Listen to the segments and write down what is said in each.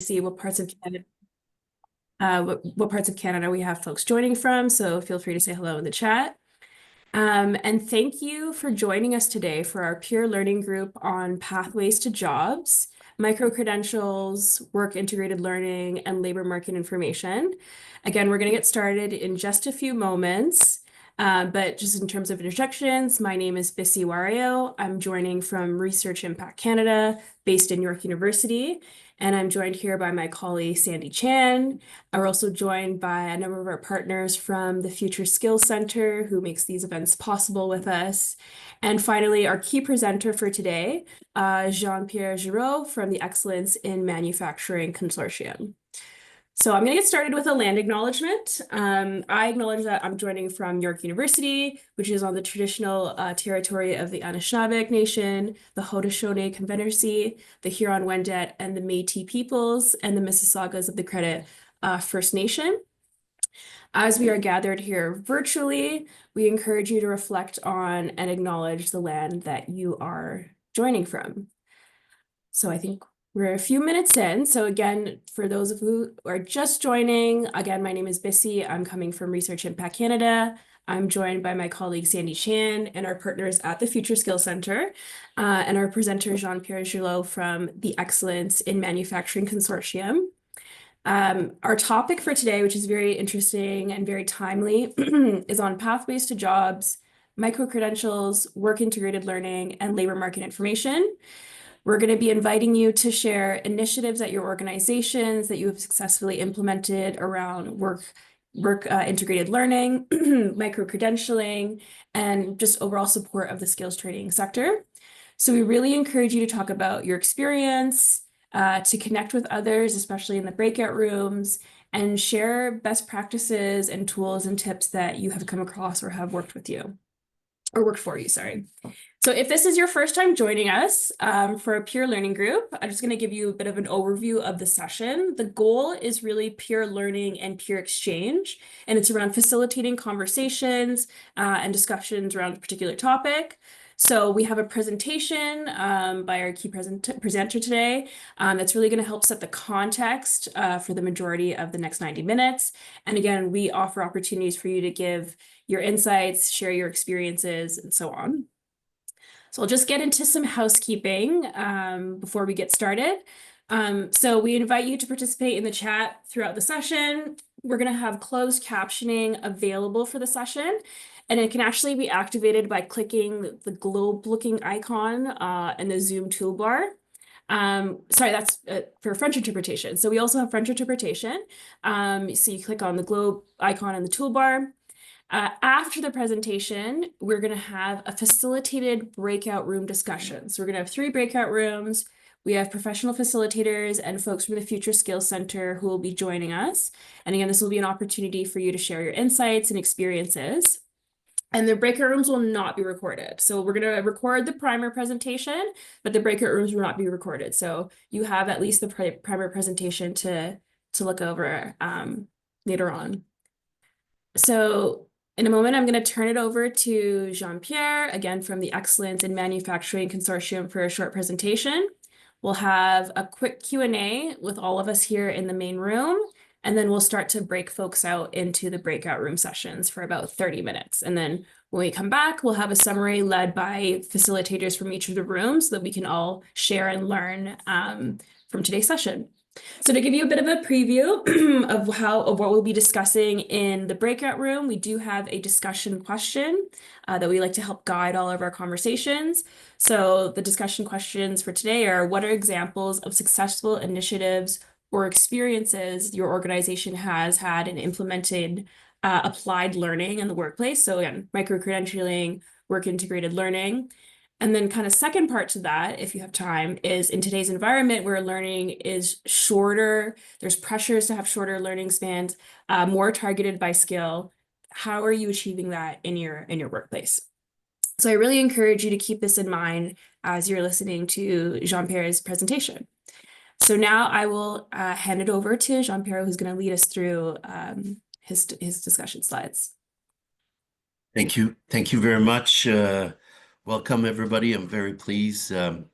see what parts of Canada what parts of Canada we have folks joining from, so feel free to say hello in the chat. And thank you for joining us today for our peer learning group on pathways to jobs, microcredentials, work integrated learning, and labor market information. Again, we're going to get started in just a few moments. But just in terms of introductions, my name is Bissy Wario. I'm joining from Research Impact Canada, based in York University. And I'm joined here by my colleague, Sandy Chan. We're also joined by a number of our partners from the Future Skills Center, who makes these events possible with us. And finally, our key presenter for today, Jean-Pierre Giroux from the Excellence in Manufacturing Consortium. So I'm going to get started with a land acknowledgement. I acknowledge that I'm joining from York University, which is on the traditional territory of the Anishinaabe Nation, the Haudenosaunee Confederacy, the Huron-Wendat, and the Métis peoples, and the Mississaugas of the Credit First Nation. As we are gathered here virtually, we encourage you to reflect on and acknowledge the land that you are joining from. So I think we're a few minutes in. So again, for those of you who are just joining, again, my name is Bissy. I'm coming from Research Impact Canada. I'm joined by my colleague, Sandy Chan, and our partners at the Future Skills Center, and our presenter, Jean-Pierre Giroux from the Excellence in Manufacturing Consortium. Our topic for today, which is very interesting and very timely, is on pathways to jobs, microcredentials, work integrated learning, and labor market information. We're going to be inviting you to share initiatives at your organizations that you have successfully implemented around work integrated learning, micro-credentialing, and just overall support of the skills training sector. So we really encourage you to talk about your experience, to connect with others, especially in the breakout rooms, and share best practices and tools and tips that you have come across or have worked with you, or worked for you, sorry. So if this is your first time joining us for a peer learning group, I'm just going to give you a bit of an overview of the session. The goal is really peer learning and peer exchange, and it's around facilitating conversations and discussions around a particular topic. So we have a presentation by our key presenter today that's really going to help set the context for the majority of the next 90 minutes. And again, we offer opportunities for you to give your insights, share your experiences, and so on. So I'll just get into some housekeeping before we get started. So we invite you to participate in the chat throughout the session. We're going to have closed captioning available for the session, and it can actually be activated by clicking the globe-looking icon in the Zoom toolbar. Sorry, that's for French interpretation. So we also have French interpretation. So you click on the globe icon in the toolbar. After the presentation, we're going to have a facilitated breakout room discussion. So we're going to have 3 breakout rooms. We have professional facilitators and folks from the Future Skills Center who will be joining us. And again, this will be an opportunity for you to share your insights and experiences. And the breakout rooms will not be recorded. So we're going to record the primer presentation, but the breakout rooms will not be recorded. So you have at least the primer presentation to look over later on. So in a moment, I'm going to turn it over to Jean-Pierre, again, from the Excellence in Manufacturing Consortium for a short presentation. We'll have a quick Q&A with all of us here in the main room, and then we'll start to break folks out into the breakout room sessions for about 30 minutes. And then when we come back, we'll have a summary led by facilitators from each of the rooms so that we can all share and learn from today's session. So to give you a bit of a preview of what we'll be discussing in the breakout room, we do have a discussion question that we like to help guide all of our conversations. So the discussion questions for today are: what are examples of successful initiatives or experiences your organization has had in implemented applied learning in the workplace? So again, micro-credentialing, work integrated learning. And then kind of second part to that, if you have time, is in today's environment where learning is shorter, there's pressures to have shorter learning spans, more targeted by skill. How are you achieving that in your workplace? So I really encourage you to keep this in mind as you're listening to Jean-Pierre's presentation. So now I will hand it over to Jean-Pierre, who's going to lead us through his discussion slides. Thank you. Thank you very much. Welcome, everybody. I'm very pleased to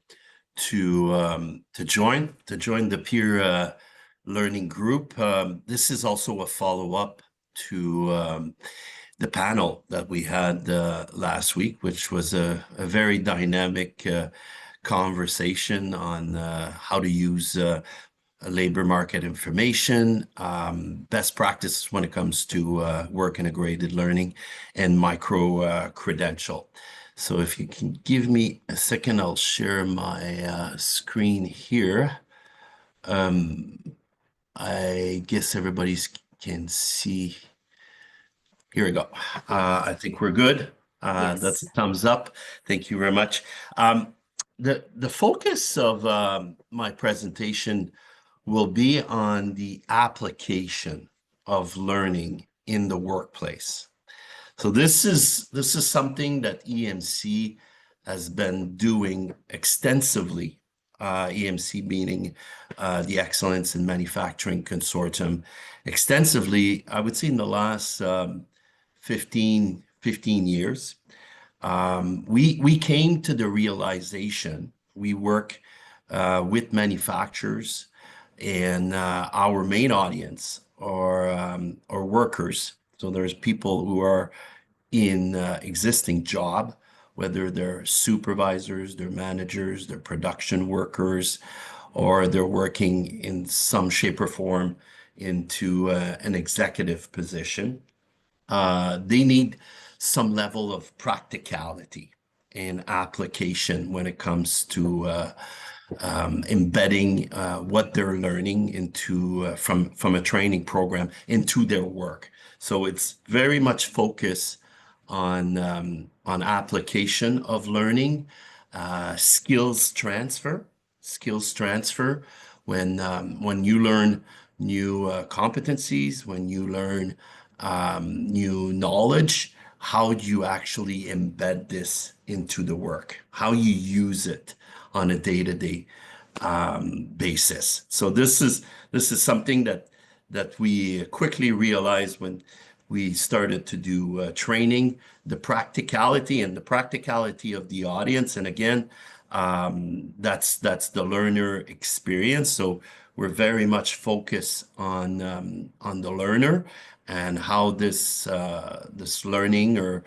join the peer learning group. This is also a follow-up to the panel that we had last week, which was a very dynamic conversation on how to use labor market information, best practices when it comes to work integrated learning, and micro-credential. So if you can give me a second, I'll share my screen here. I guess everybody can see. Here we go. I think we're good. That's a thumbs up. Thank you very much. The focus of my presentation will be on the application of learning in the workplace. So this is something that EMC has been doing extensively. EMC meaning the Excellence in Manufacturing Consortium, extensively, I would say in the last 15 years. We came to the realization, we work with manufacturers, and our main audience are workers. So there's people who are in existing job, whether they're supervisors, they're managers, they're production workers, or they're working in some shape or form into an executive position. They need some level of practicality and application when it comes to embedding what they're learning into from a training program into their work. So it's very much focused on application of learning, skills transfer when you learn new competencies, when you learn new knowledge, how do you actually embed this into the work? How you use it on a day-to-day basis. So this is something that we quickly realized when we started to do training, the practicality of the audience. And again, that's the learner experience. So we're very much focused on the learner and how this learning or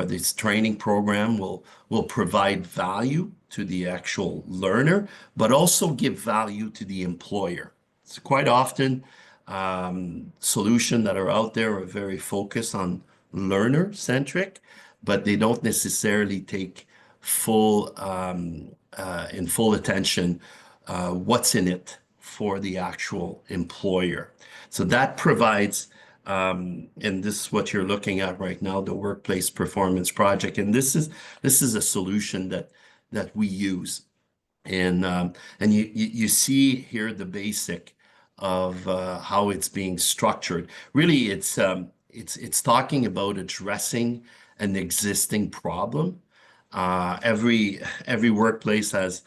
this training program will provide value to the actual learner, but also give value to the employer. So quite often, solutions that are out there are very focused on learner centric, but they don't necessarily take full attention what's in it for the actual employer. So that provides, and this is what you're looking at right now, the Workplace Performance Project. And this is a solution that we use. And you see here the basic of how it's being structured. Really, it's talking about addressing an existing problem. Every workplace has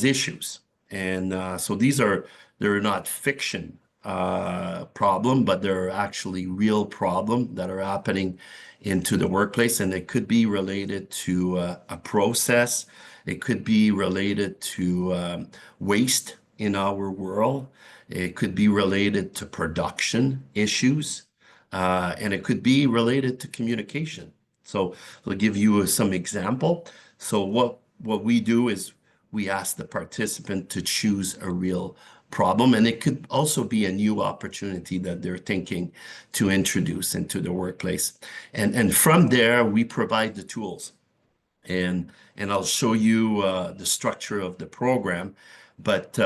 issues, and so they're not fiction problem, but they're actually real problem that are happening into the workplace, and it could be related to a process. It could be related to waste in our world. It could be related to production issues, and it could be related to communication. So I'll give you some example. So what we do is we ask the participant to choose a real problem, and it could also be a new opportunity that they're thinking to introduce into the workplace. And from there, we provide the tools. And I'll show you the structure of the program, but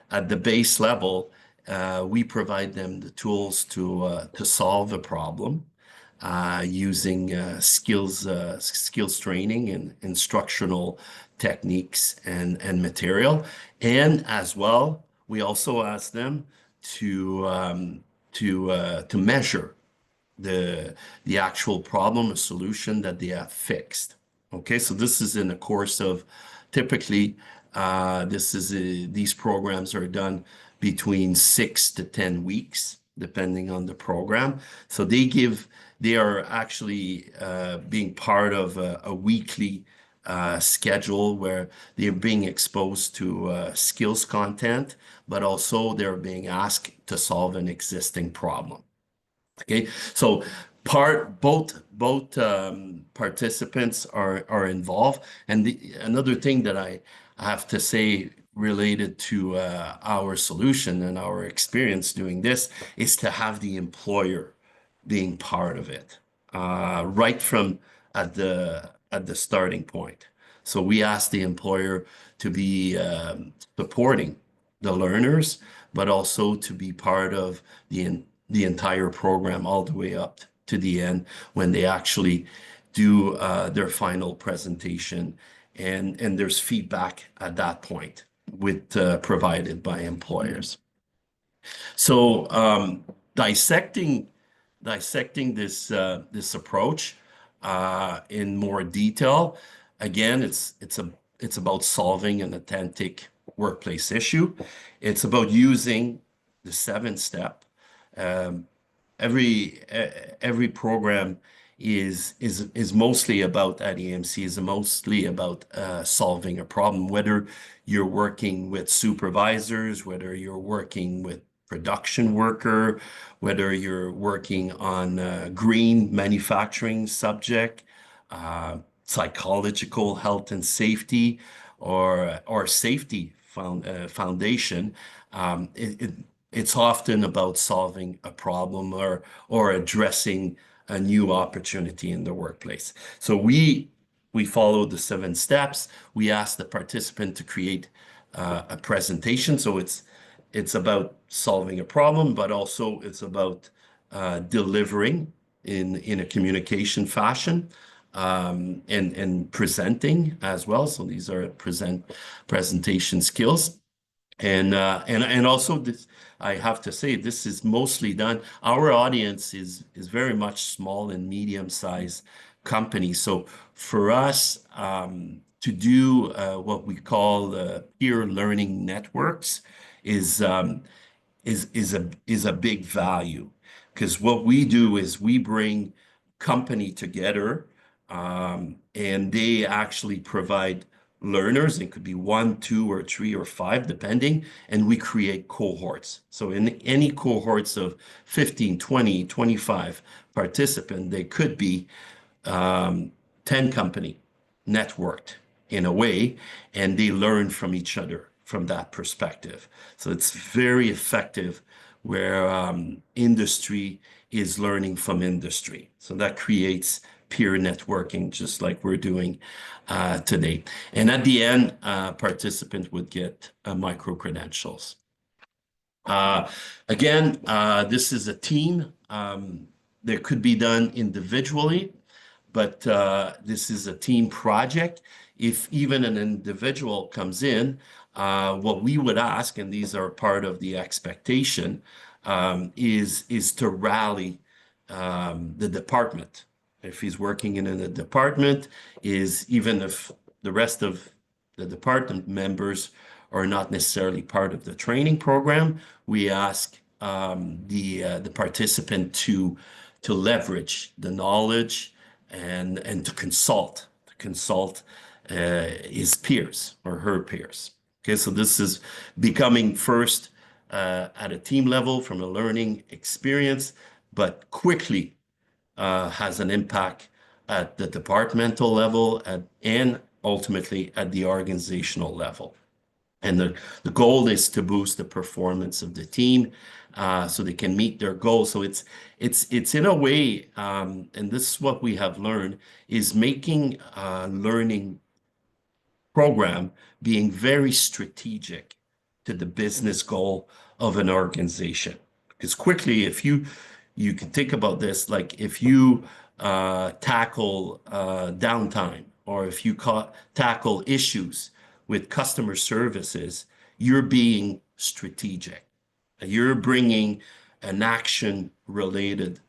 at the base level, we provide them the tools to solve a problem using skills training and instructional techniques and material. And as well, we also ask them to measure the actual problem or solution that they have fixed. Okay, so this is in the course of typically these programs are done between 6 to 10 weeks, depending on the program. So they are actually being part of a weekly schedule where they're being exposed to skills content, but also they're being asked to solve an existing problem. Okay, so both participants are involved, and another thing that I have to say related to our solution and our experience doing this is to have the employer being part of it right from at the starting point. So we ask the employer to be supporting the learners, but also to be part of the entire program all the way up to the end when they actually do their final presentation, and there's feedback at that point with provided by employers. So dissecting this approach in more detail, again, it's about solving an authentic workplace issue. It's about using the 7-step. Every program is mostly about, at EMC, is mostly about solving a problem, whether you're working with supervisors, whether you're working with production worker, whether you're working on green manufacturing subject, psychological health and safety, or safety foundation. It's often about solving a problem or addressing a new opportunity in the workplace. So we follow the 7 steps. We ask the participant to create a presentation. So it's about solving a problem, but also it's about delivering in a communication fashion, and presenting as well. So these are presentation skills. And also this, I have to say, this is mostly done. Our audience is very much small and medium-sized companies. So for us to do what we call peer learning networks is a big value, because what we do is we bring company together, and they actually provide learners. It could be 1, 2, or 3, or 5, depending, and we create cohorts. So in any cohorts of 15, 20, 25 participants, they could be 10 company networked in a way, and they learn from each other from that perspective. So it's very effective where industry is learning from industry. So that creates peer networking, just like we're doing today. And at the end, participant would get micro-credentials. Again, this is a team. That could be done individually, but this is a team project. If even an individual comes in, what we would ask, and these are part of the expectation, is to rally the department. If he's working in a department, even if the rest of the department members are not necessarily part of the training program, we ask the participant to leverage the knowledge and to consult his peers or her peers. Okay, so this is becoming first at a team level from a learning experience, but quickly has an impact at the departmental level and ultimately at the organizational level. And the goal is to boost the performance of the team so they can meet their goals. So it's in a way, and this is what we have learned, is making learning program being very strategic to the business goal of an organization. Because quickly, if you can think about this, like if you tackle downtime, or if you tackle issues with customer services, you're being strategic. You're bringing an action-related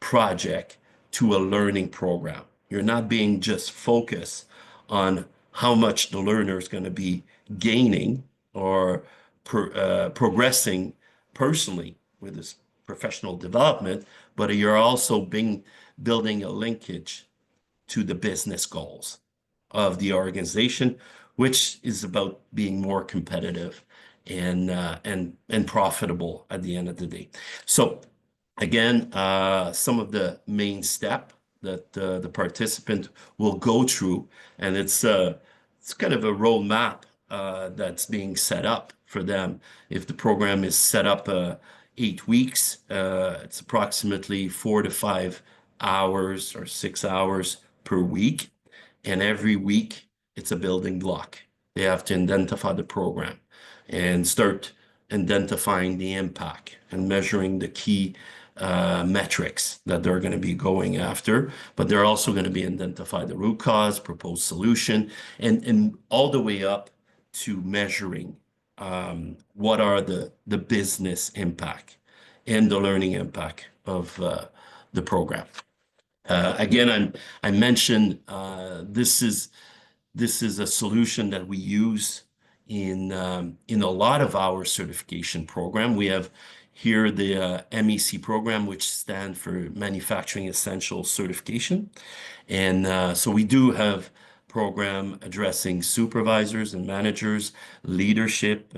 project to a learning program. You're not being just focused on how much the learner is going to be gaining or progressing personally with his professional development, but you're also building a linkage to the business goals of the organization, which is about being more competitive and profitable at the end of the day. So again, some of the main step that the participant will go through, and it's kind of a roadmap that's being set up for them. If the program is set up 8 weeks, it's approximately 4 to 5 hours or 6 hours per week. And every week, it's a building block. They have to identify the program and start identifying the impact and measuring the key metrics that they're going to be going after. But they're also going to be identify the root cause, proposed solution, and all the way up to measuring what are the business impact and the learning impact of the program. Again, I mentioned this is a solution that we use in a lot of our certification program. We have here the MEC program, which stands for Manufacturing Essentials Certification, and so we do have program addressing supervisors and managers, leadership,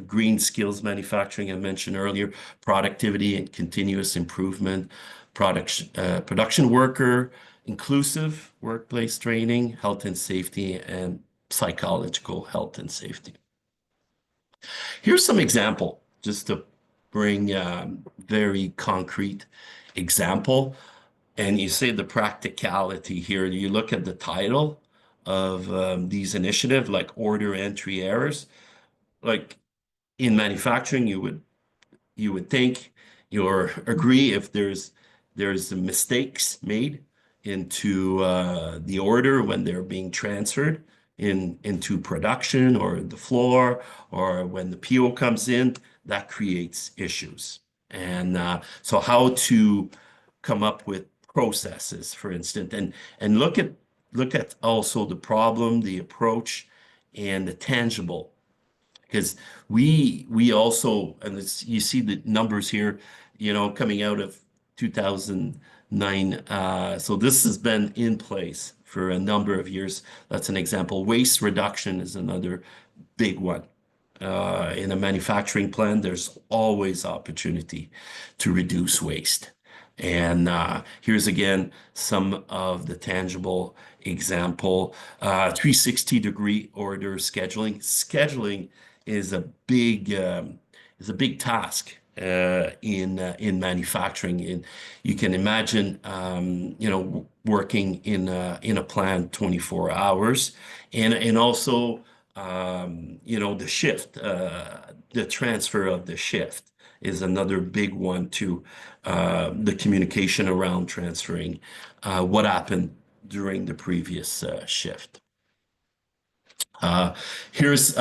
green skills manufacturing, I mentioned earlier, productivity and continuous improvement, production worker, inclusive workplace training, health and safety, and psychological health and safety. Here's some example, just to bring very concrete example. And you say the practicality here, you look at the title of these initiatives, like order entry errors. Like in manufacturing, you would think or agree if there's mistakes made into the order when they're being transferred into production or the floor, or when the PO comes in, that creates issues. And so how to come up with processes, for instance, and look at also the problem, the approach, and the tangible. Because we also, and you see the numbers here, coming out of 2009. So this has been in place for a number of years. That's an example. Waste reduction is another big one. In a manufacturing plant, there's always opportunity to reduce waste. And here's again some of the tangible example. 360-degree order scheduling. Scheduling is a big task in manufacturing. And you can imagine, working in a plant 24 hours, and also the shift, the transfer of the shift is another big one too. The communication around transferring what happened during the previous shift. Here's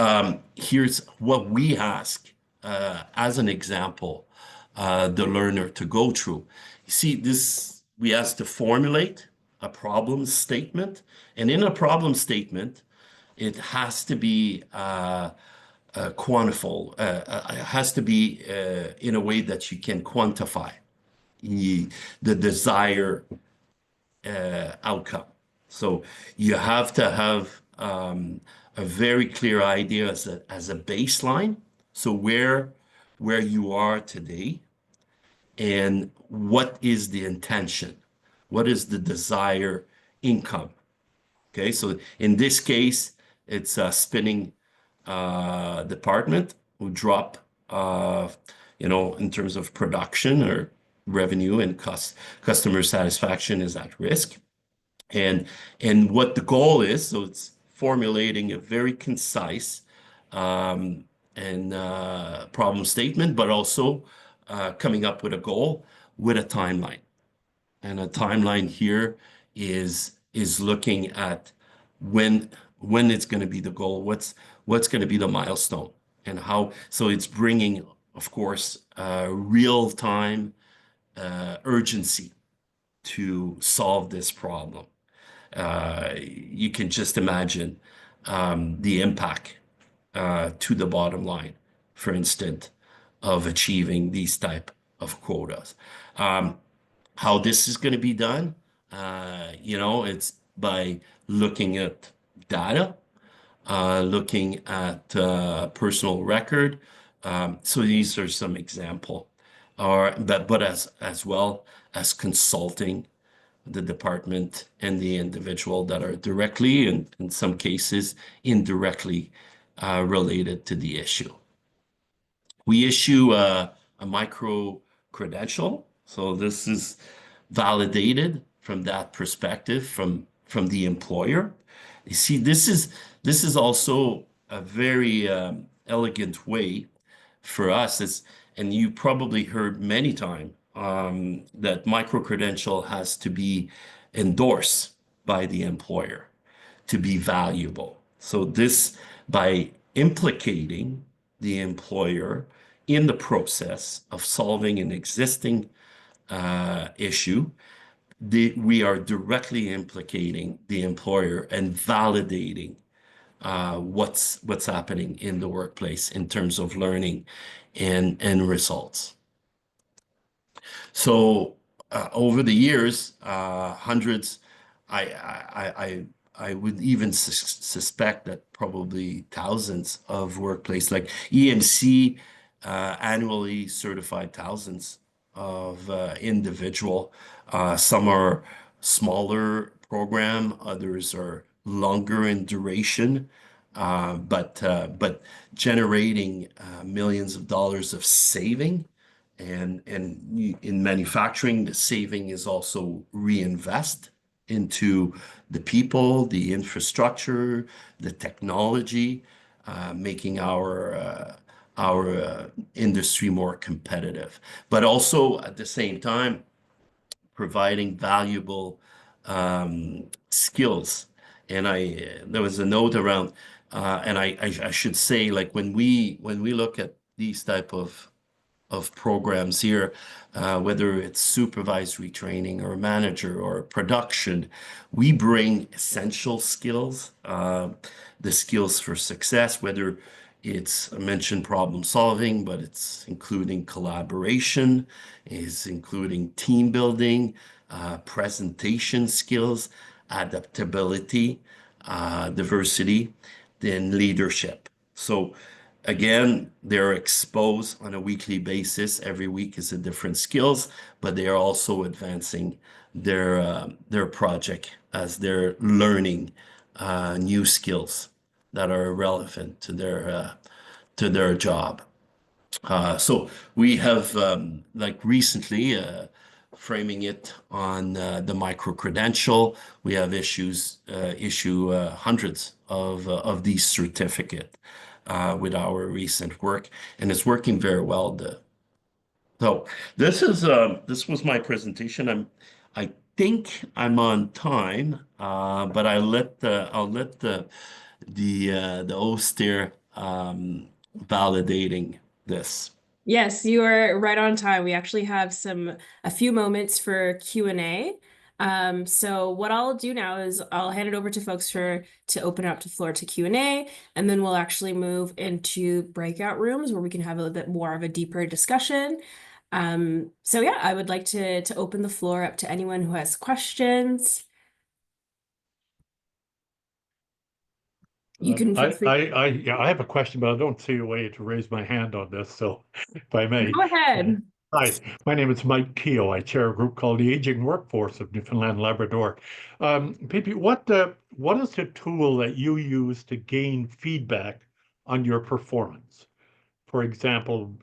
what we ask as an example, the learner to go through. You see, we ask to formulate a problem statement, and in a problem statement, it has to be quantifiable. It has to be in a way that you can quantify the desired outcome. So you have to have a very clear idea as a baseline. So where you are today, and what is the intention? What is the desired income? Okay, so in this case, it's a spinning department who drop, in terms of production or revenue, and customer satisfaction is at risk. And what the goal is, so it's formulating a very concise and problem statement, but also coming up with a goal with a timeline. And a timeline here is looking at when it's going to be the goal, what's going to be the milestone, and how. So it's bringing, of course, real time urgency to solve this problem. You can just imagine the impact to the bottom line, for instance, of achieving these type of quotas. How this is going to be done, it's by looking at data, looking at personal record. So these are some example, but as well as consulting the department and the individual that are directly and in some cases indirectly related to the issue. We issue a micro credential. So this is validated from that perspective from the employer. You see, this is also a very elegant way for us. And you probably heard many times that micro credential has to be endorsed by the employer to be valuable. So this, by implicating the employer in the process of solving an existing issue, we are directly implicating the employer and validating what's happening in the workplace in terms of learning and results. So over the years, hundreds, I would even suspect that probably thousands of workplaces, like EMC, annually certified thousands of individual. Some are smaller program, others are longer in duration, but generating millions of dollars of saving. And in manufacturing, the saving is also reinvest into the people, the infrastructure, the technology, making our industry more competitive, but also at the same time providing valuable skills. And there was a note around, and I should say, like when we look at these type of programs here, whether it's supervisory training or manager or production, we bring essential skills, the skills for success, whether it's, I mentioned problem solving, but it's including collaboration, is including team building, presentation skills, adaptability, diversity, then leadership. So again, they're exposed on a weekly basis. Every week is a different skills, but they are also advancing their project as they're learning new skills that are relevant to their job. So we have like recently framing it on the micro credential. We have issue hundreds of these certificates with our recent work, and it's working very well. So this was my presentation. I think I'm on time, but I'll let the host there validating this. Yes, you are right on time. We actually have a few moments for Q&A. So what I'll do now is I'll hand it over to folks to open up the floor to Q&A, and then we'll actually move into breakout rooms where we can have a little bit more of a deeper discussion. So yeah, I would like to open the floor up to anyone who has questions. You can feel free. Yeah, I have a question, but I don't see a way to raise my hand on this. So if I may. Go ahead. Hi, my name is Mike Keogh. I chair a group called the Aging Workforce of Newfoundland and Labrador. Pipi, what is the tool that you use to gain feedback on your performance? For example,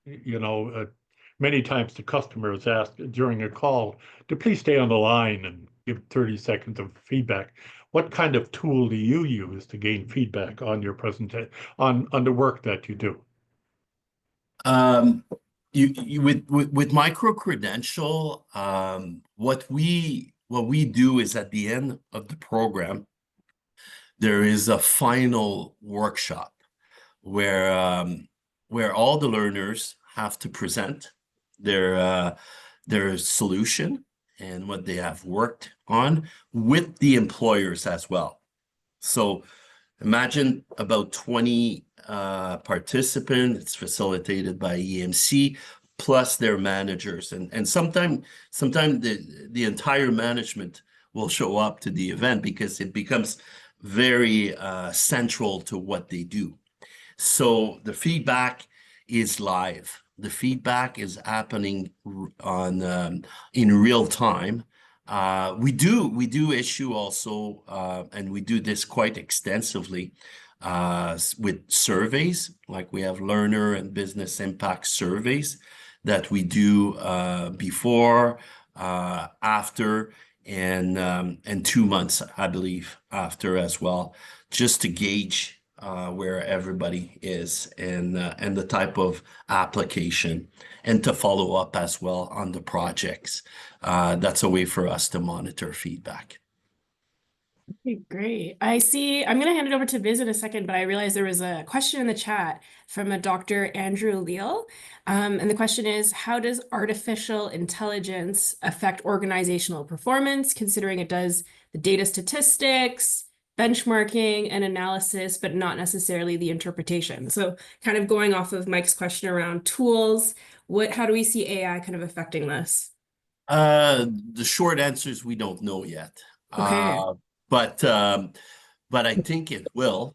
many times the customer is asked during a call to please stay on the line and give 30 seconds of feedback. What kind of tool do you use to gain feedback on your presentation, on the work that you do? With micro credential, what we do is at the end of the program, there is a final workshop where all the learners have to present their solution and what they have worked on with the employers as well. So imagine about 20 participants. It's facilitated by EMC plus their managers, and sometimes the entire management will show up to the event because it becomes very central to what they do. So the feedback is live. The feedback is happening on in real time. We do issue also, and we do this quite extensively with surveys, like we have learner and business impact surveys that we do before, after, and 2 months, I believe, after as well, just to gauge where everybody is and the type of application, and to follow up as well on the projects. That's a way for us to monitor feedback. Okay, great. I see. I'm going to hand it over to Viz in a second, but I realized there was a question in the chat from a Dr. Andrew Leal. And the question is, how does artificial intelligence affect organizational performance, considering it does the data statistics, benchmarking, and analysis, but not necessarily the interpretation? So kind of going off of Mike's question around tools, how do we see AI kind of affecting this? The short answer is we don't know yet. Okay. But I think it will.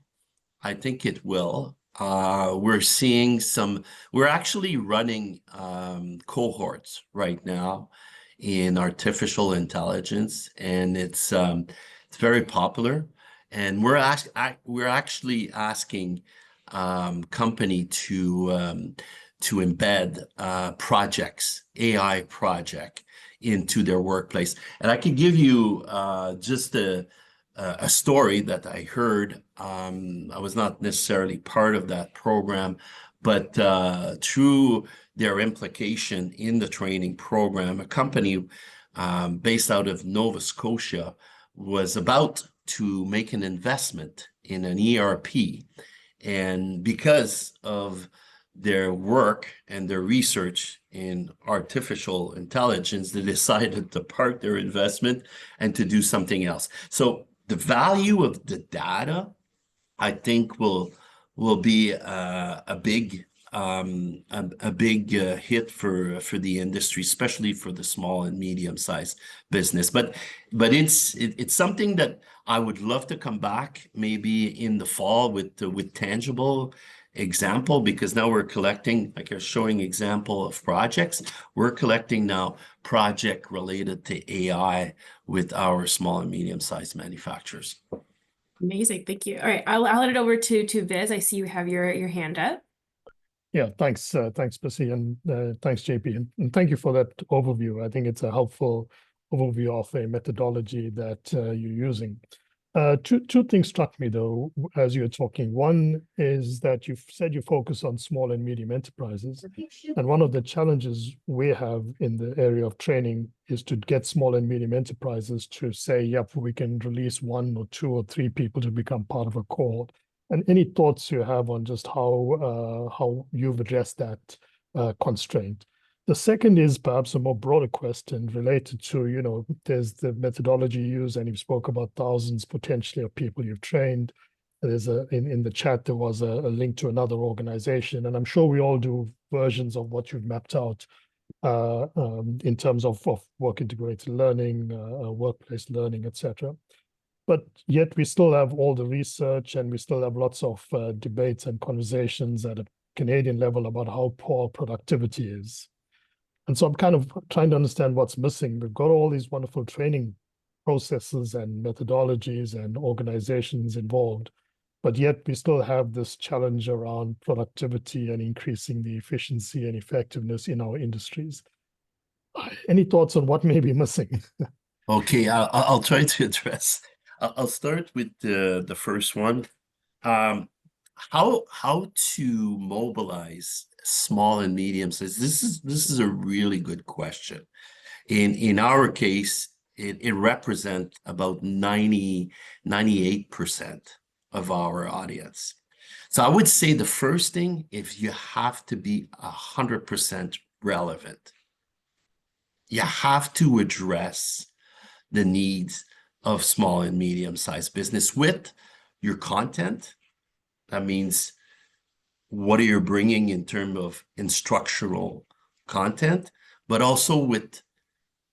I think it will. We're seeing we're actually running cohorts right now in artificial intelligence, and it's very popular. And we're actually asking company to embed projects, AI project, into their workplace. And I can give you just a story that I heard. I was not necessarily part of that program, but through their implication in the training program, a company based out of Nova Scotia was about to make an investment in an ERP. And because of their work and their research in artificial intelligence, they decided to park their investment and to do something else. So the value of the data, I think, will be a big hit for the industry, especially for the small and medium-sized business. But it's something that I would love to come back maybe in the fall with tangible example, because now we're collecting, like you're showing example of projects, we're collecting now project related to AI with our small and medium-sized manufacturers. Amazing, thank you. All right, I'll hand it over to Viz. I see you have your hand up. Yeah, thanks, Percy, and thanks, JP, and thank you for that overview. I think it's a helpful overview of a methodology that you're using. Two things struck me, though, as you were talking. One is that you've said you focus on small and medium enterprises. And one of the challenges we have in the area of training is to get small and medium enterprises to say, yep, we can release 1 or 2 or 3 people to become part of a cohort. And any thoughts you have on just how you've addressed that constraint? The second is perhaps a more broader question related to, there's the methodology used, and you spoke about thousands potentially of people you've trained. There's in the chat, there was a link to another organization, and I'm sure we all do versions of what you've mapped out in terms of work integrated learning, workplace learning, etc. But yet we still have all the research, and we still have lots of debates and conversations at a Canadian level about how poor productivity is. And so I'm kind of trying to understand what's missing. We've got all these wonderful training processes and methodologies and organizations involved, but yet we still have this challenge around productivity and increasing the efficiency and effectiveness in our industries. Any thoughts on what may be missing? Okay, I'll try to address. I'll start with the first one. How to mobilize small and medium sized. This is a really good question. In our case, it represents about 98% of our audience. So I would say the first thing, if you have to be 100% relevant, you have to address the needs of small and medium-sized business with your content. That means what are you bringing in terms of instructional content, but also with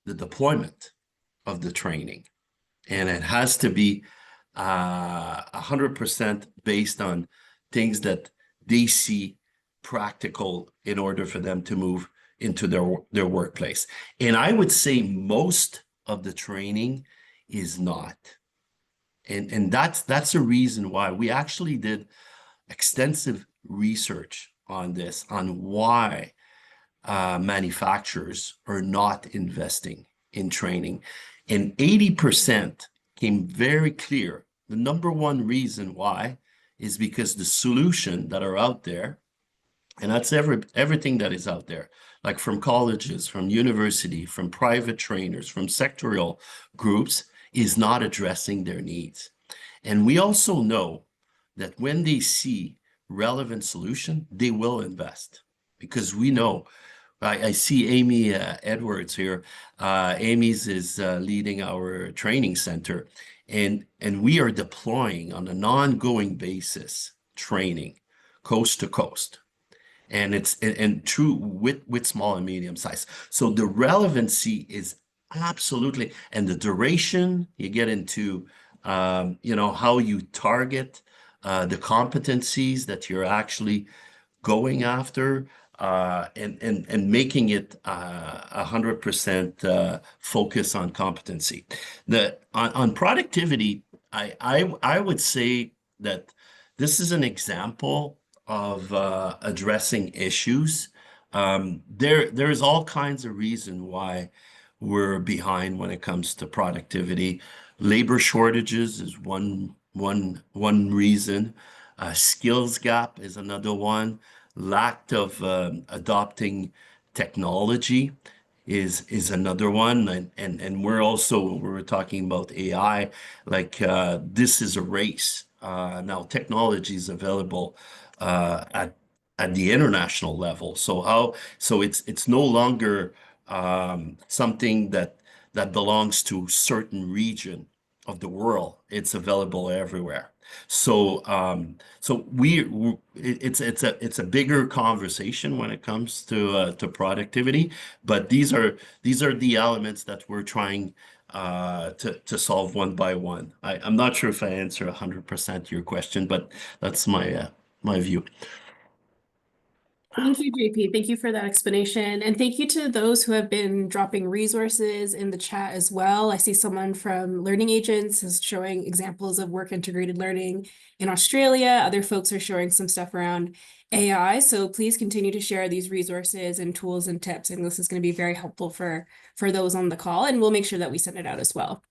the deployment of the training. And it has to be 100% based on things that they see practical in order for them to move into their workplace. And I would say most of the training is not. And that's the reason why we actually did extensive research on this, on why manufacturers are not investing in training. And 80% came very clear. The number one reason why is because the solution that are out there, and that's everything that is out there, like from colleges, from university, from private trainers, from sectorial groups, is not addressing their needs. And we also know that when they see relevant solution, they will invest, because we know. I see Amy Edwards here. Amy's is leading our training center, and we are deploying on an ongoing basis training coast to coast, and it's and true with small and medium size. So the relevancy is absolutely, and the duration, you get into how you target the competencies that you're actually going after, and making it 100% focus on competency. On productivity, I would say that this is an example of addressing issues. There's all kinds of reason why we're behind when it comes to productivity. Labor shortages is one reason. Skills gap is another one. Lack of adopting technology is another one, and we're talking about AI. Like this is a race. Now technology is available at the international level. So it's no longer something that belongs to certain region of the world. It's available everywhere. So it's a bigger conversation when it comes to productivity, but these are the elements that we're trying to solve one by one. I'm not sure if I answer 100% your question, but that's my view. Thank you, JP. Thank you for that explanation. And thank you to those who have been dropping resources in the chat as well. I see someone from Learning Agents is showing examples of work integrated learning in Australia. Other folks are showing some stuff around AI. So please continue to share these resources and tools and tips. And this is going to be very helpful for those on the call. And we'll make sure that we send it out as well.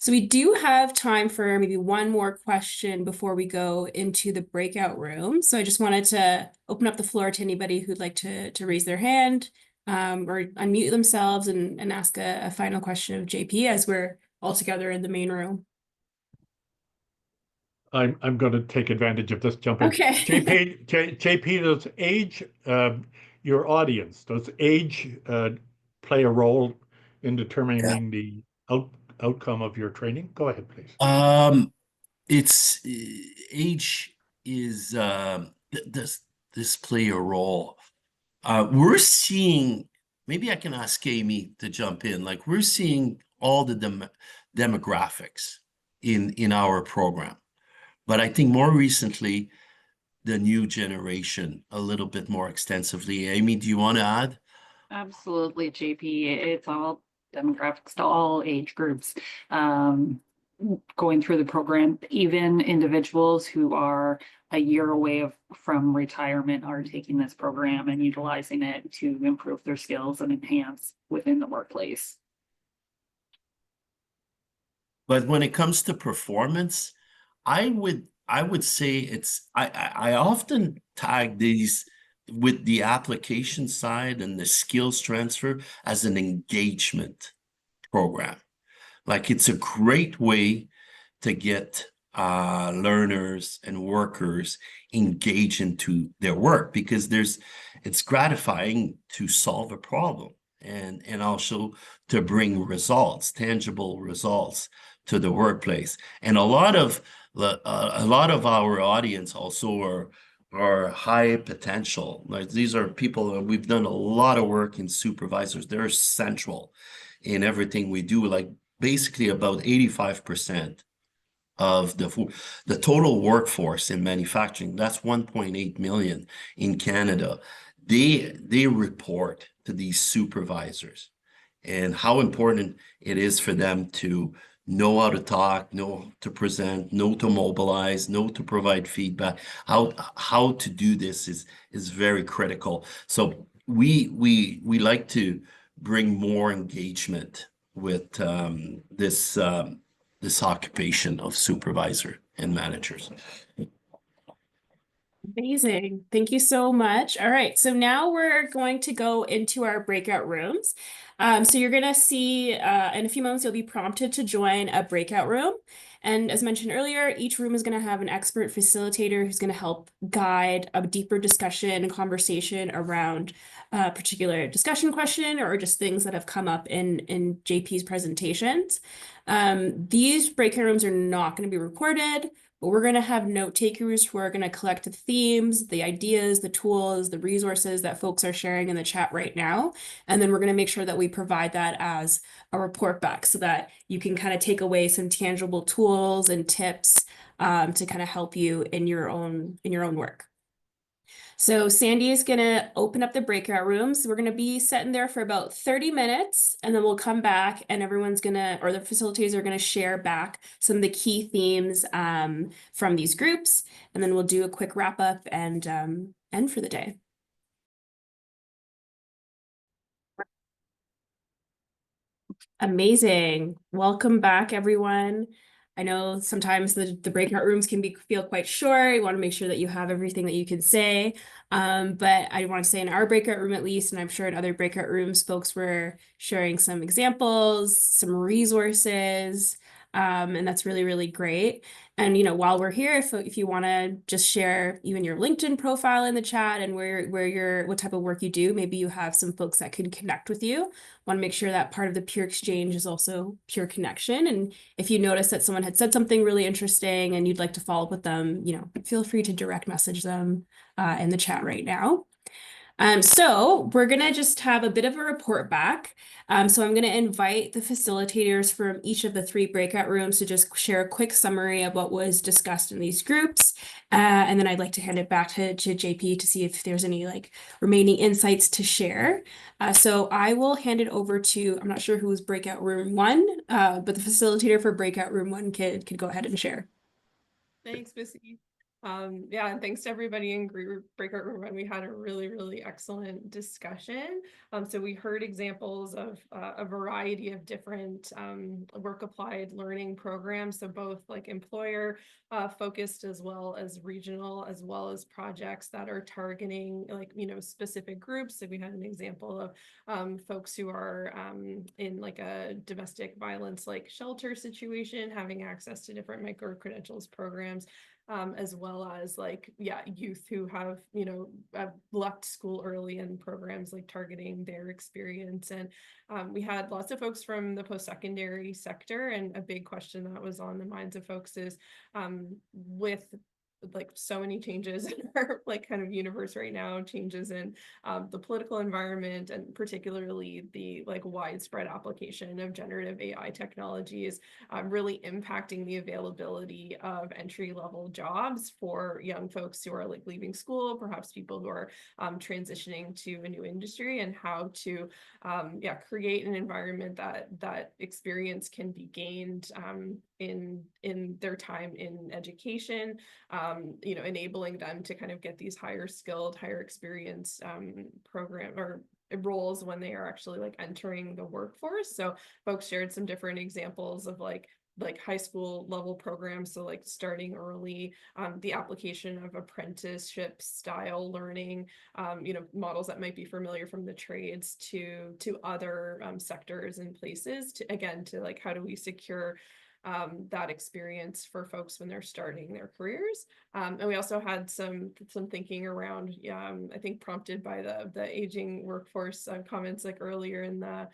So we do have time for maybe one more question before we go into the breakout room. So I just wanted to open up the floor to anybody who'd like to raise their hand or unmute themselves and ask a final question of JP as we're all together in the main room. I'm going to take advantage of this jump in. Okay. JP, does age, your audience, does age play a role in determining the outcome of your training? Go ahead, please. It's age is does this play a role? We're seeing, maybe I can ask Amy to jump in. Like we're seeing all the demographics in our program, but I think more recently the new generation a little bit more extensively. Amy, do you want to add? Absolutely, JP. It's all demographics to all age groups going through the program. Even individuals who are a year away from retirement are taking this program and utilizing it to improve their skills and enhance within the workplace. But when it comes to performance, I would say I often tag these with the application side and the skills transfer as an engagement program. Like it's a great way to get learners and workers engaged into their work, because it's gratifying to solve a problem and also to bring results, tangible results to the workplace. And a lot of our audience also are high potential. Like these are people that we've done a lot of work in supervisors. They're central in everything we do. Like basically about 85% of the total workforce in manufacturing. That's 1.8 million in Canada. They report to these supervisors, and how important it is for them to know how to talk, know to present, know to mobilize, know to provide feedback. How to do this is very critical. So we like to bring more engagement with this occupation of supervisor and managers. Amazing. Thank you so much. All right, so now we're going to go into our breakout rooms. So you're going to see in a few moments, you'll be prompted to join a breakout room. And as mentioned earlier, each room is going to have an expert facilitator who's going to help guide a deeper discussion and conversation around a particular discussion question or just things that have come up in JP's presentations. These breakout rooms are not going to be recorded, but we're going to have note takers who are going to collect the themes, the ideas, the tools, the resources that folks are sharing in the chat right now. And then we're going to make sure that we provide that as a report back so that you can kind of take away some tangible tools and tips to kind of help you in your own work. So Sandy is going to open up the breakout rooms. We're going to be sitting there for about 30 minutes, and then we'll come back and everyone's going to, or the facilitators are going to share back some of the key themes from these groups. And then we'll do a quick wrap up and end for the day. Amazing. Welcome back, everyone. I know sometimes the breakout rooms can feel quite short. You want to make sure that you have everything that you can say. But I want to say in our breakout room at least, and I'm sure in other breakout rooms, folks were sharing some examples, some resources, and that's really, really great. And, you know, while we're here, if you want to just share even your LinkedIn profile in the chat and what type of work you do, maybe you have some folks that can connect with you. Want to make sure that part of the peer exchange is also peer connection. And if you notice that someone had said something really interesting and you'd like to follow up with them, you know, feel free to direct message them in the chat right now. So we're going to just have a bit of a report back. So I'm going to invite the facilitators from each of the 3 breakout rooms to just share a quick summary of what was discussed in these groups. And then I'd like to hand it back to JP to see if there's any like remaining insights to share. So I will hand it over to, I'm not sure who was breakout room 1, but the facilitator for breakout room 1 could go ahead and share. Thanks, Missy. Yeah, and thanks to everybody in breakout room 1. We had a really, really excellent discussion. So we heard examples of a variety of different work applied learning programs. So both like employer focused as well as regional, as well as projects that are targeting like, you know, specific groups. So we had an example of folks who are in like a domestic violence like shelter situation, having access to different microcredentials programs. As well as like, yeah, youth who have, you know, left school early and programs like targeting their experience. And we had lots of folks from the post-secondary sector, and a big question that was on the minds of folks is with like so many changes in our like kind of universe right now, changes in the political environment, and particularly the like widespread application of generative AI technologies really impacting the availability of entry-level jobs for young folks who are like leaving school, perhaps people who are transitioning to a new industry, and how to create an environment that experience can be gained in their time in education, you know, enabling them to kind of get these higher skilled, higher experience program or roles when they are actually like entering the workforce. So folks shared some different examples of like high school level programs, so like starting early, the application of apprenticeship style learning, you know, models that might be familiar from the trades to other sectors and places, to again to like how do we secure that experience for folks when they're starting their careers. And we also had some thinking around, I think prompted by the aging workforce comments like earlier in the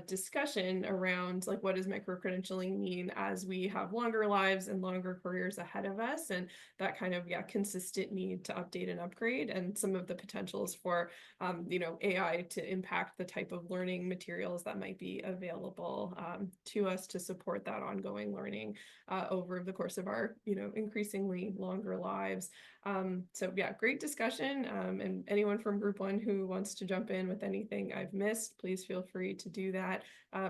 discussion around like what does micro-credentialing mean as we have longer lives and longer careers ahead of us, and that kind of consistent need to update and upgrade, and some of the potentials for AI to impact the type of learning materials that might be available to us to support that ongoing learning over the course of our increasingly longer lives. So yeah, great discussion. And anyone from Group 1 who wants to jump in with anything I've missed, please feel free to do that,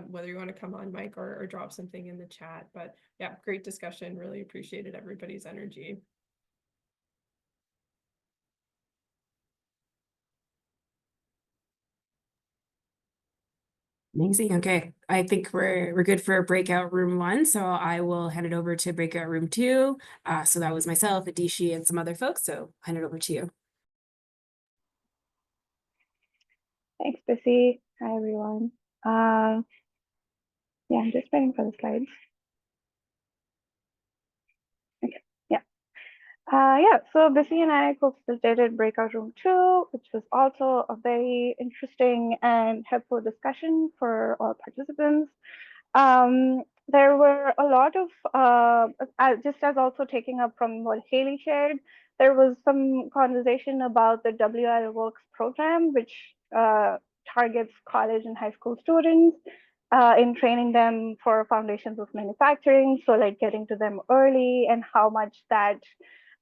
whether you want to come on mic or drop something in the chat. But yeah, great discussion. Really appreciated everybody's energy. Amazing. Okay, I think we're good for breakout room 1, so I will hand it over to breakout room 2. So that was myself, Adishi, and some other folks. So hand it over to you. Thanks, Bissy. Hi, everyone. Yeah, I'm just waiting for the slides. Okay, yeah. Yeah, so Bissy and I co-facilitated breakout room 2, which was also a very interesting and helpful discussion for all participants. There were a lot of, just as also taking up from what Haley shared, there was some conversation about the WL Works program, which targets college and high school students in training them for foundations of manufacturing. So like getting to them early and how much that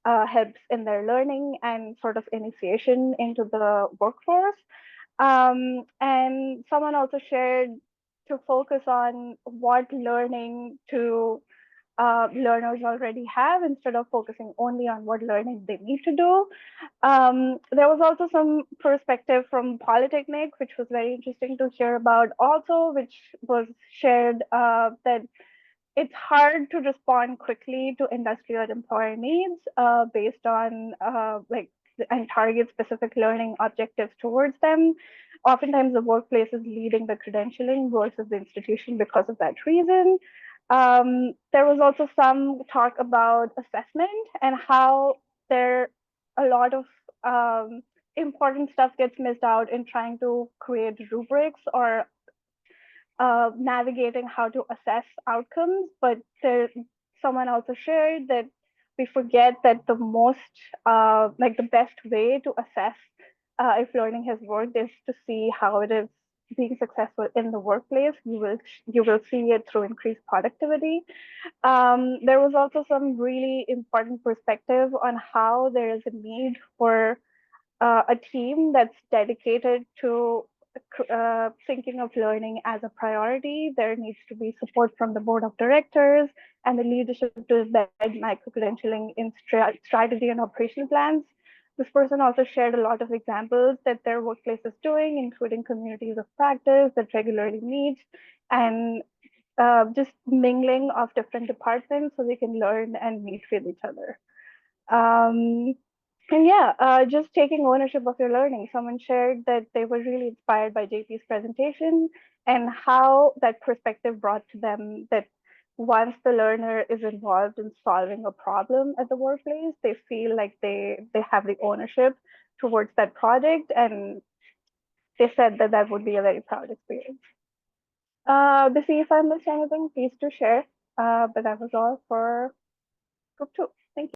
helps in their learning and sort of initiation into the workforce. And someone also shared to focus on what learning to learners already have instead of focusing only on what learning they need to do. There was also some perspective from Polytechnic, which was very interesting to hear about also, which was shared that it's hard to respond quickly to industry or employer needs based on and target specific learning objectives towards them. Oftentimes the workplace is leading the credentialing versus the institution because of that reason. There was also some talk about assessment and how a lot of important stuff gets missed out in trying to create rubrics or navigating how to assess outcomes. But someone also shared that we forget that the best way to assess if learning has worked is to see how it is being successful in the workplace. You will see it through increased productivity. There was also some really important perspective on how there is a need for a team that's dedicated to thinking of learning as a priority. There needs to be support from the board of directors and the leadership to embed micro-credentialing in strategy and operational plans. This person also shared a lot of examples that their workplace is doing, including communities of practice that regularly meet and just mingling of different departments so they can learn and meet with each other. And yeah, just taking ownership of your learning. Someone shared that they were really inspired by JP's presentation and how that perspective brought to them that once the learner is involved in solving a problem at the workplace, they feel like they have the ownership towards that project. And they said that that would be a very proud experience. Bissy, if I missed anything, please do share. But that was all for group 2. Thank you.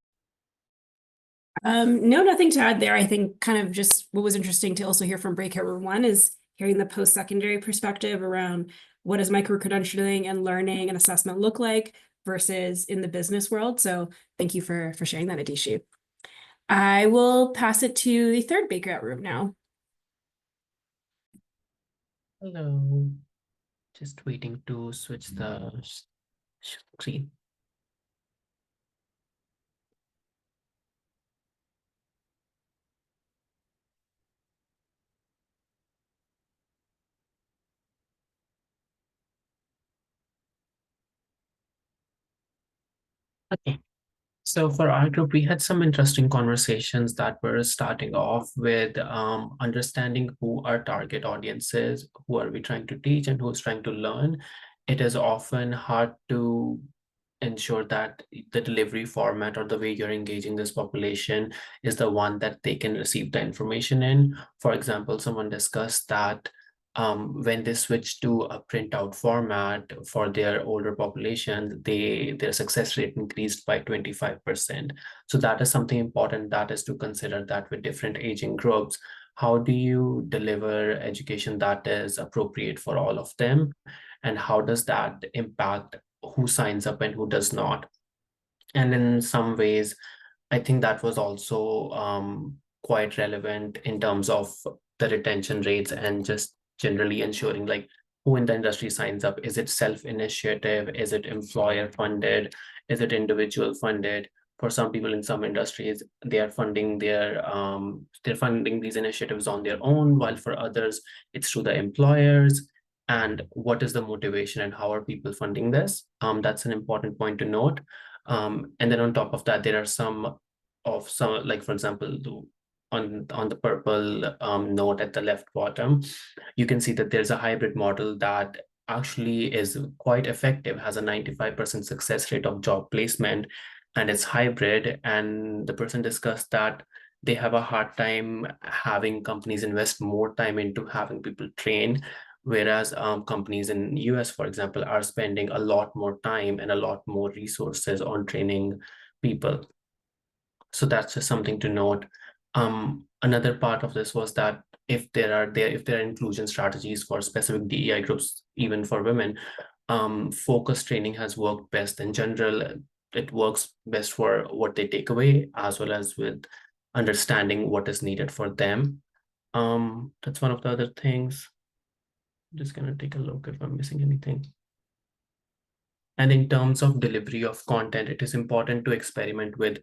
No, nothing to add there. I think kind of just what was interesting to also hear from breakout room 1 is hearing the post-secondary perspective around what does micro-credentialing and learning and assessment look like versus in the business world. So thank you for sharing that, Adishi. I will pass it to the third breakout room now. Hello. Just waiting to switch the screen. Okay. So for our group, we had some interesting conversations that were starting off with understanding who our target audience is, who are we trying to teach and who's trying to learn. It is often hard to ensure that the delivery format or the way you're engaging this population is the one that they can receive the information in. For example, someone discussed that when they switch to a printout format for their older population, their success rate increased by 25%. So that is something important that is to consider, that with different aging groups, how do you deliver education that is appropriate for all of them? And how does that impact who signs up and who does not? And in some ways, I think that was also quite relevant in terms of the retention rates and just generally ensuring like who in the industry signs up. Is it self-initiative? Is it employer funded? Is it individual funded? For some people in some industries, they are funding they're funding these initiatives on their own, while for others, it's through the employers. And what is the motivation and how are people funding this? That's an important point to note. And then on top of that, there are some, like for example, on the purple note at the left bottom, you can see that there's a hybrid model that actually is quite effective, has a 95% success rate of job placement, and it's hybrid. And the person discussed that they have a hard time having companies invest more time into having people trained, whereas companies in US, for example, are spending a lot more time and a lot more resources on training people. So that's just something to note. Another part of this was that if there are inclusion strategies for specific DEI groups, even for women, focus training has worked best in general. It works best for what they take away, as well as with understanding what is needed for them. That's one of the other things. I'm just gonna take a look if I'm missing anything. And in terms of delivery of content, it is important to experiment with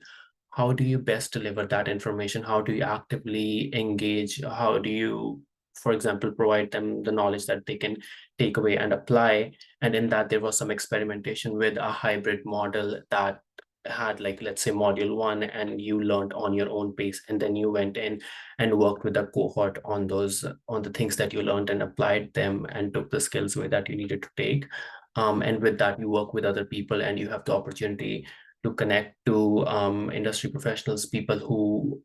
how do you best deliver that information? How do you actively engage? How do you, for example, provide them the knowledge that they can take away and apply? And in that, there was some experimentation with a hybrid model that had, like, let's say module 1, and you learned on your own pace, and then you went in and worked with a cohort on the things that you learned and applied them and took the skills away that you needed to take. And with that, you work with other people and you have the opportunity to connect to industry professionals, people who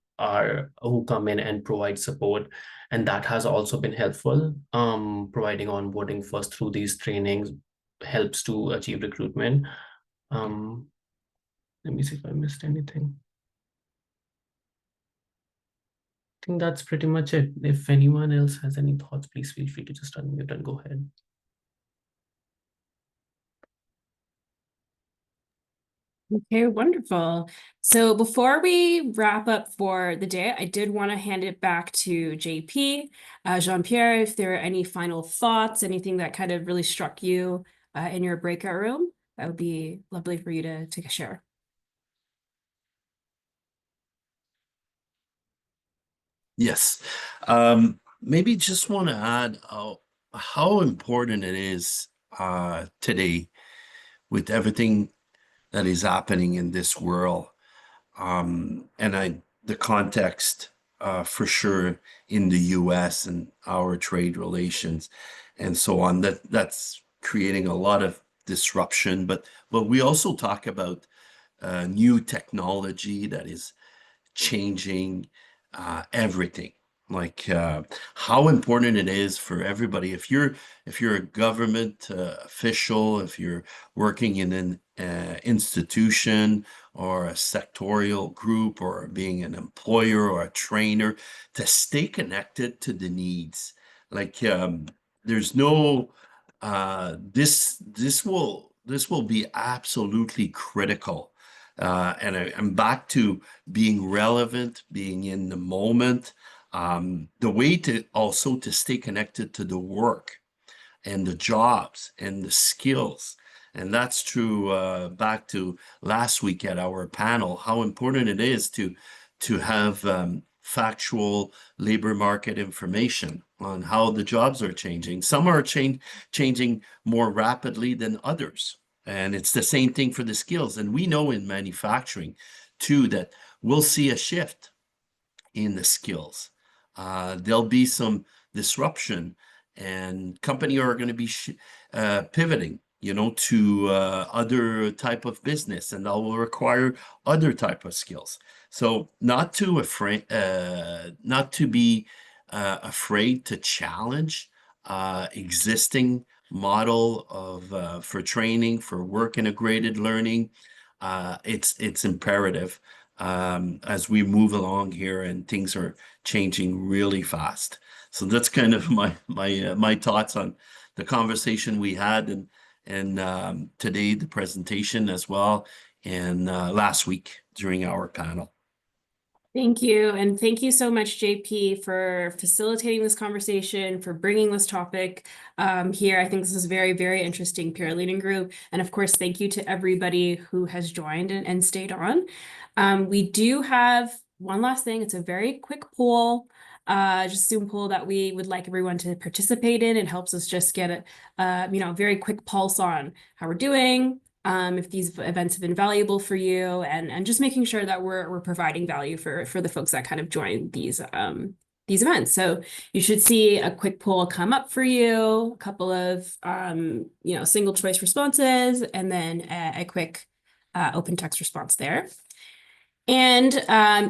come in and provide support. And that has also been helpful. Providing onboarding first through these trainings helps to achieve recruitment. Let me see if I missed anything. I think that's pretty much it. If anyone else has any thoughts, please feel free to just unmute and go ahead. Okay, wonderful. So before we wrap up for the day, I did want to hand it back to JP. Jean-Pierre, if there are any final thoughts, anything that kind of really struck you in your breakout room, that would be lovely for you to share. Yes. Maybe just want to add how important it is today with everything that is happening in this world. And the context for sure in the US and our trade relations and so on, that's creating a lot of disruption. But we also talk about new technology that is changing everything, like how important it is for everybody. If you're a government official, if you're working in an institution or a sectorial group, or being an employer or a trainer, to stay connected to the needs. Like there's no this will be absolutely critical. And I'm back to being relevant, being in the moment. The way to also to stay connected to the work and the jobs and the skills. And that's true back to last week at our panel, how important it is to have factual labor market information on how the jobs are changing. Some are changing more rapidly than others. And it's the same thing for the skills. And we know in manufacturing too that we'll see a shift in the skills. There'll be some disruption, and companies are going to be pivoting you know, to other type of business, and that will require other type of skills. So not to be afraid to challenge existing model of for training, for work integrated learning. It's imperative as we move along here, and things are changing really fast. So that's kind of my thoughts on the conversation we had, and today the presentation as well, and last week during our panel. Thank you. And thank you so much, JP, for facilitating this conversation, for bringing this topic here. I think this is a very, very interesting peer learning group. And of course, thank you to everybody who has joined and stayed on. We do have one last thing. It's a very quick poll, just Zoom poll that we would like everyone to participate in. It helps us just get a very quick pulse on how we're doing, if these events have been valuable for you, and just making sure that we're providing value for the folks that kind of join these events. So you should see a quick poll come up for you, a couple of single choice responses, and then a quick open text response there. And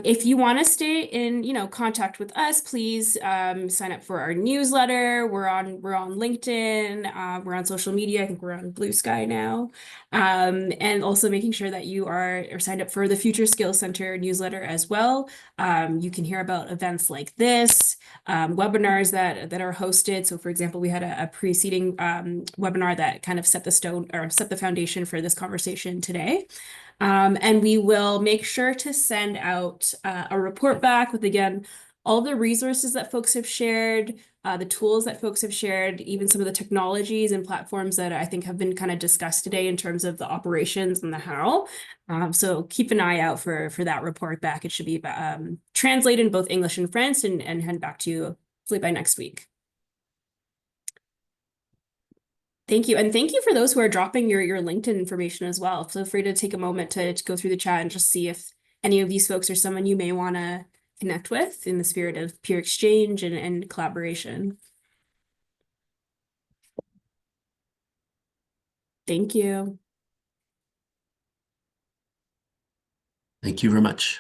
if you want to stay in contact with us, please sign up for our newsletter. We're on LinkedIn. We're on social media. I think we're on Blue Sky now. And also making sure that you are signed up for the Future Skills Center newsletter as well. You can hear about events like this, webinars that are hosted. So for example, we had a preceding webinar that kind of set the foundation for this conversation today. And we will make sure to send out a report back with, again, all the resources that folks have shared, the tools that folks have shared, even some of the technologies and platforms that I think have been kind of discussed today in terms of the operations and the how. So keep an eye out for that report back. It should be translated in both English and French and hand back to you hopefully by next week. Thank you. And thank you for those who are dropping your LinkedIn information as well. Feel free to take a moment to go through the chat and just see if any of these folks are someone you may want to connect with in the spirit of peer exchange and collaboration. Thank you. Thank you very much.